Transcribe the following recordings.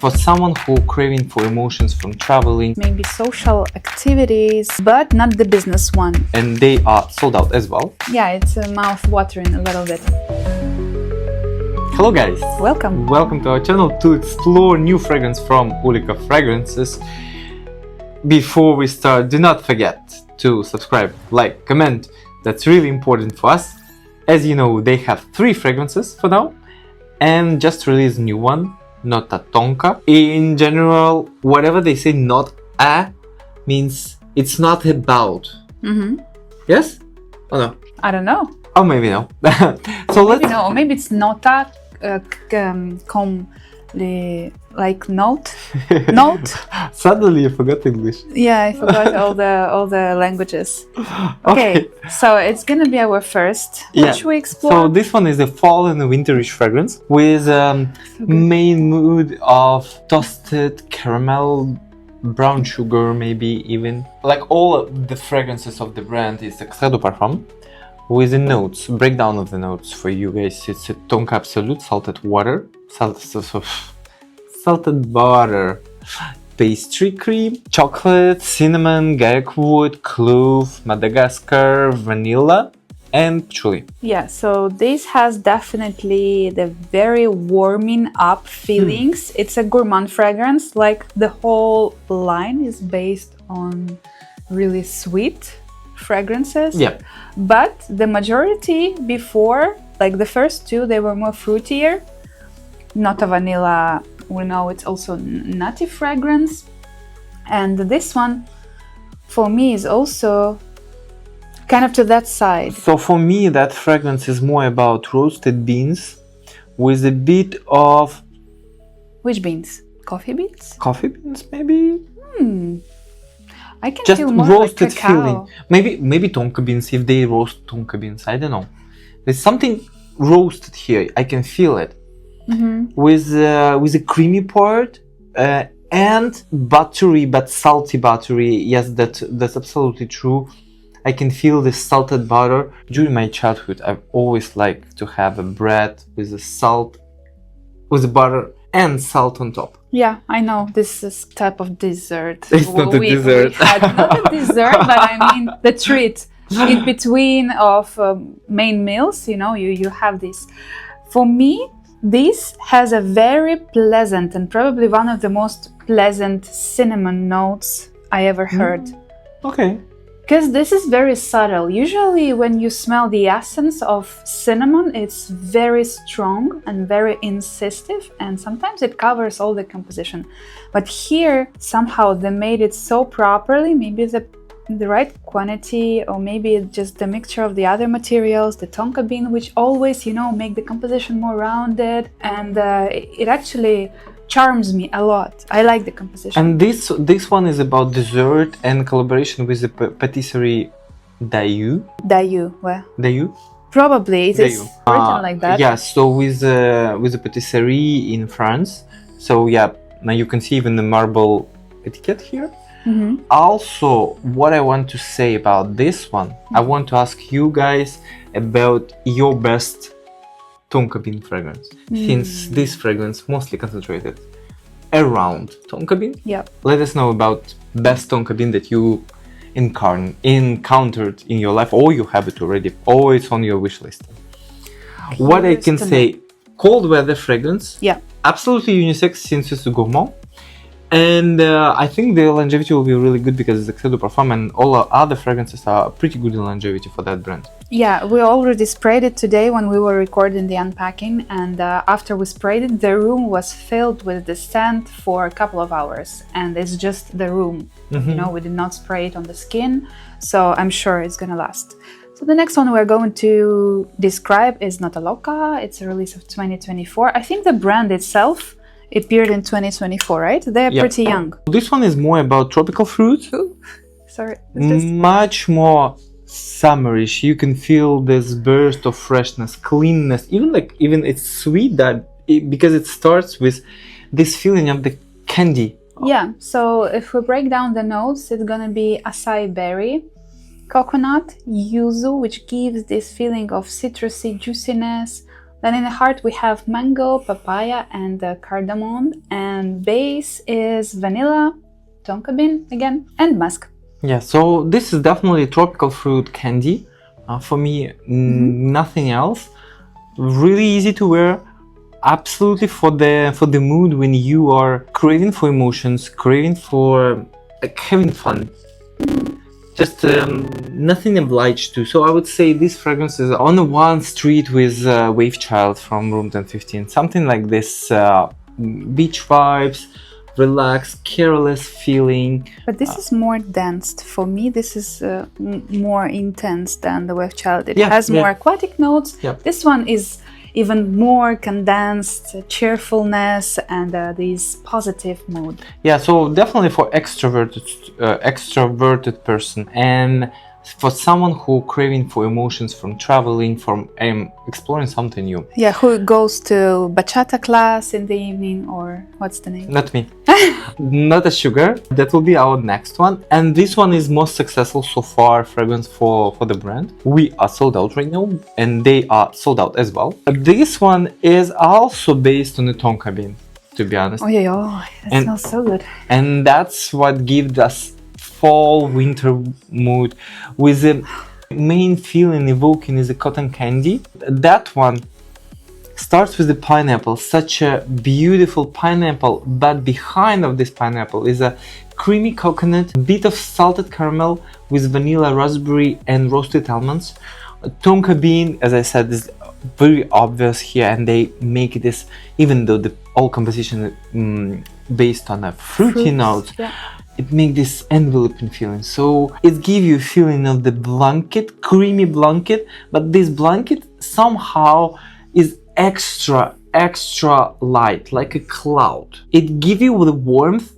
For someone who craving for emotions from traveling, maybe social activities, but not the business one. and they are sold out as well. Yeah, it's mouth-watering a little bit. Hello guys! Welcome! Welcome to our channel to explore new fragrance from Ulyka Fragrances. Before we start, do not forget to subscribe, like, comment. That's really important for us. As you know, they have 3 fragrances for now and just released a new one, Nota Tonka. In general, whatever they say not a means it's not about. Yes? Or no? I don't know. Oh, maybe no. So let's... Maybe no, maybe it's nota, like note? Note? Suddenly you forgot English. Yeah, I forgot all the languages. Okay, so it's gonna be our first, which we explore. So this one is a fall and winterish fragrance with main mood of toasted caramel, brown sugar, maybe even. Like all the fragrances of the brand is Nota Parfums. With the notes, breakdown of the notes for you guys. It's a Tonka Absolute, salted water, salted butter, pastry cream, chocolate, cinnamon, garlic wood, clove, Madagascar, vanilla, and patchouli. Yeah, so this has definitely the very warming up feelings. It's a gourmand fragrance, like the whole line is based on really sweet fragrances. Yeah. But the majority before, like the first 2, they were more fruitier. Nota Vanilla, we know it's also nutty fragrance. And this one, for me, is also kind of to that side. So for me, that fragrance is more about roasted beans with a bit of... Which beans? Coffee beans? Coffee beans, maybe? I can Just feel more roasted like cacao. feeling. Maybe tonka beans, if they roast tonka beans, I don't know. There's something roasted here, I can feel it. With a creamy part and buttery, but salty buttery. Yes, that's absolutely true. I can feel the salted butter. During my childhood, I've always liked to have a bread with a salt, with a butter and salt on top. Yeah, I know. This is type of dessert. It's not a dessert. We had not a dessert, but I mean the treat in between of main meals. You know, you have this. For me, this has a very pleasant and probably one of the most pleasant cinnamon notes I ever heard. Okay. Because this is very subtle. Usually when you smell the essence of cinnamon, it's very strong and very insistent, and sometimes it covers all the composition. But here, somehow they made it so properly, maybe the right quantity, or maybe just the mixture of the other materials, the tonka bean, which always, you know, make the composition more rounded, and it actually charms me a lot. I like the composition. And this one is about dessert and collaboration with the patisserie Dayu. Dayu, well, Dayu? probably it is written like that. Yeah, so with the patisserie in France. So yeah, now you can see even the marble etiquette here. Also, what I want to say about this one, I want to ask you guys about your best tonka bean fragrance, since this fragrance mostly concentrated around tonka bean. Yeah. Let us know about best tonka bean that you encountered in your life, or you have it already, or it's on your wish list. What I can say, cold weather fragrance. Yeah. Absolutely unisex since it's a gourmand. And I think the longevity will be really good because it's Nota Parfums, and all our other fragrances are pretty good in longevity for that brand. Yeah, we already sprayed it today when we were recording the unpacking, and after we sprayed it, the room was filled with the scent for a couple of hours, and it's just the room. You know, we did not spray it on the skin, so I'm sure it's gonna last. So the next one we're going to describe is Nota Loca. It's a release of 2024. I think the brand itself appeared in 2024, right? They're pretty young. This one is more about tropical fruit. Ooh, sorry. Much more summerish. You can feel this burst of freshness, cleanness. Even it's sweet because it starts with this feeling of the candy. Yeah. So if we break down the notes, it's gonna be açai berry, coconut, yuzu, which gives this feeling of citrusy juiciness, Then in the heart we have mango, papaya, and cardamom. And base is vanilla, tonka bean again, and musk. Yeah, so this is definitely tropical fruit candy. For me, nothing else. Really easy to wear. Absolutely for the mood when you are craving for emotions, craving for like having fun. Just nothing obliged to. So I would say this fragrance is on the one street with Wave Child from Room 1015. Something like this, beach vibes, relaxed, careless feeling. But this is more dense. For me, this is more intense than the Wave Child. It has more aquatic notes. Yeah. This one is even more condensed cheerfulness and this positive mood. Yeah, so definitely for extroverted person, and for someone who craving for emotions from traveling, from exploring something new. Yeah, who goes to bachata class in the evening, or what's the name? Not me. Nota Sugar. That will be our next one, and this one is most successful so far fragrance for the brand. We are sold out right now, and they are sold out as well. This one is also based on the tonka bean, to be honest. Oh yeah, that smells so good. And that's what gives us fall winter mood, with the main feeling evoking is a cotton candy. That one starts with the pineapple, such a beautiful pineapple, but behind of this pineapple is a creamy coconut, a bit of salted caramel with vanilla, raspberry and roasted almonds. Tonka bean, as I said, is very obvious here, and they make this, even though the all composition is based on a fruity note, it makes this enveloping feeling. So it gives you a feeling of the blanket, creamy blanket, but this blanket somehow is extra light, like a cloud. It gives you the warmth,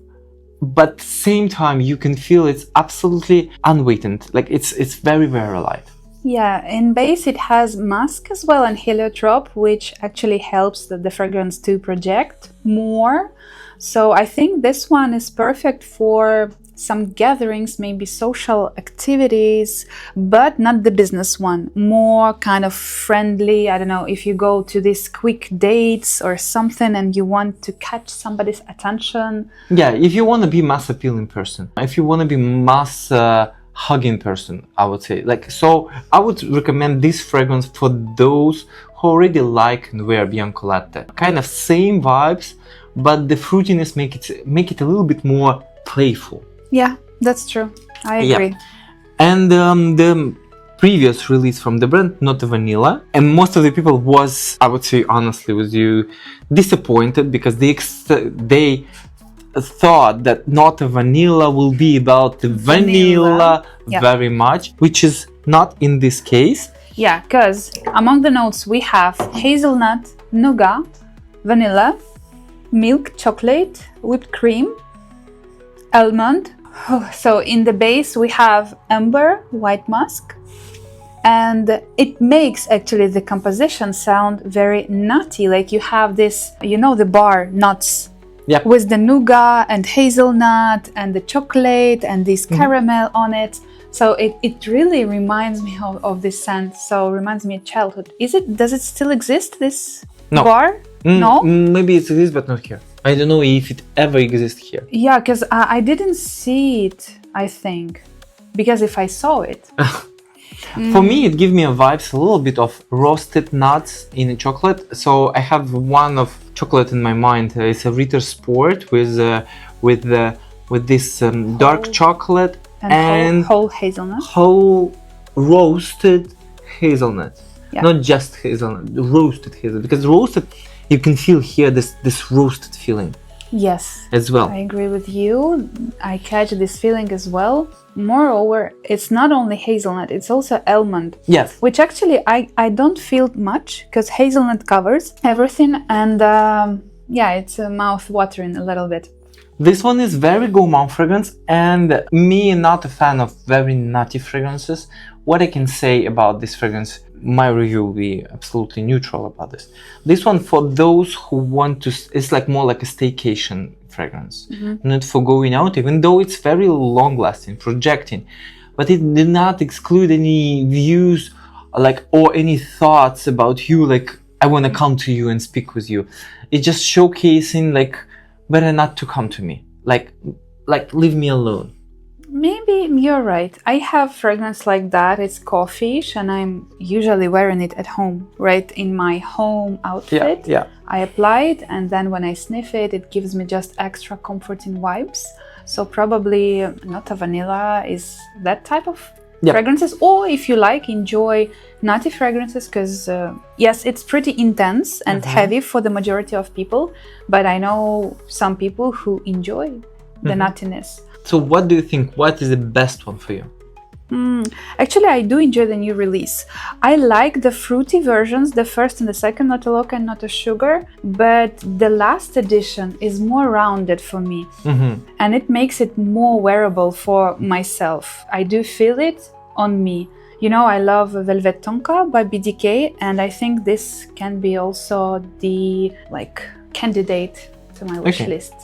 but at the same time you can feel it's absolutely unweighted, like it's very light. Yeah, in base it has musk as well and heliotrope, which actually helps the fragrance to project more. So I think this one is perfect for some gatherings, maybe social activities, but not the business one. More kind of friendly, I don't know, if you go to these quick dates or something and you want to catch somebody's attention. Yeah, if you want to be mass appealing person, if you want to be mass hugging person, I would say. Like, so I would recommend this fragrance for those who already like and wear Bianco Latte. Kind of same vibes, but the fruitiness make it a little bit more playful. Yeah, that's true. I agree. Yeah. And the previous release from the brand, Nota Vanilla, and most of the people was, I would say honestly with you, disappointed because they thought that Nota Vanilla will be about the vanilla very much, which is not in this case. Yeah, because among the notes we have hazelnut, nougat, vanilla, milk, chocolate, whipped cream, almond. So in the base we have amber, white musk, and it makes actually the composition sound very nutty. Like you have this, you know, the bar nuts. Yep. With the nougat and hazelnut and the chocolate and this caramel on it. So it really reminds me of this scent. So reminds me of childhood. Does it still exist, this bar? No? Maybe it exists, but not here. I don't know if it ever exists here. Yeah, because I didn't see it, I think. Because if I saw it... For me, it gives me a vibes a little bit of roasted nuts in a chocolate. So I have one of chocolate in my mind. It's a Ritter Sport with this dark chocolate and whole hazelnut. Whole roasted hazelnut. Yeah. Not just hazelnut, roasted hazelnut. Because roasted, you can feel here this roasted feeling. Yes, as well. I agree with you. I catch this feeling as well. Moreover, it's not only hazelnut, it's also almond. Yes. Which actually I don't feel much because hazelnut covers everything, and yeah, it's mouth-watering a little bit. This one is very gourmand fragrance, and me not a fan of very nutty fragrances. What I can say about this fragrance, my review will be absolutely neutral about this. This one for those who want to, it's like more like a staycation fragrance, not for going out, even though it's very long lasting, projecting, but it did not exclude any views like or any thoughts about you, like I want to come to you and speak with you. It's just showcasing like better not to come to me. Like leave me alone. Maybe you're right. I have fragrance like that. It's coffee-ish, and I'm usually wearing it at home, right? In my home outfit. Yeah. I apply it, and then when I sniff it, it gives me just extra comforting vibes. So probably Nota Vanilla is that type of fragrances. Or if you like, enjoy nutty fragrances, because yes, it's pretty intense and heavy for the majority of people. But I know some people who enjoy the nuttiness. So what do you think? What is the best one for you? Actually, I do enjoy the new release. I like the fruity versions, the first and the second, Nota Loca and Nota Sugar, but the last edition is more rounded for me. And it makes it more wearable for myself. I do feel it on me. You know, I love Velvet Tonka by BDK, and I think this can be also the candidate to my wish list.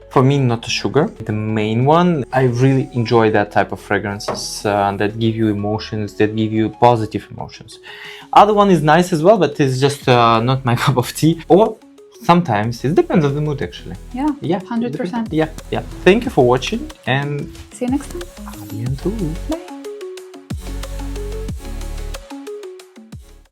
For me, Nota Sugar, the main one. I really enjoy that type of fragrances that give you emotions, that give you positive emotions. Other one is nice as well, but it's just not my cup of tea. Or sometimes it depends on the mood, actually. Yeah, 100%. Yeah. Thank you for watching, and see you next time. à bientôt. Bye.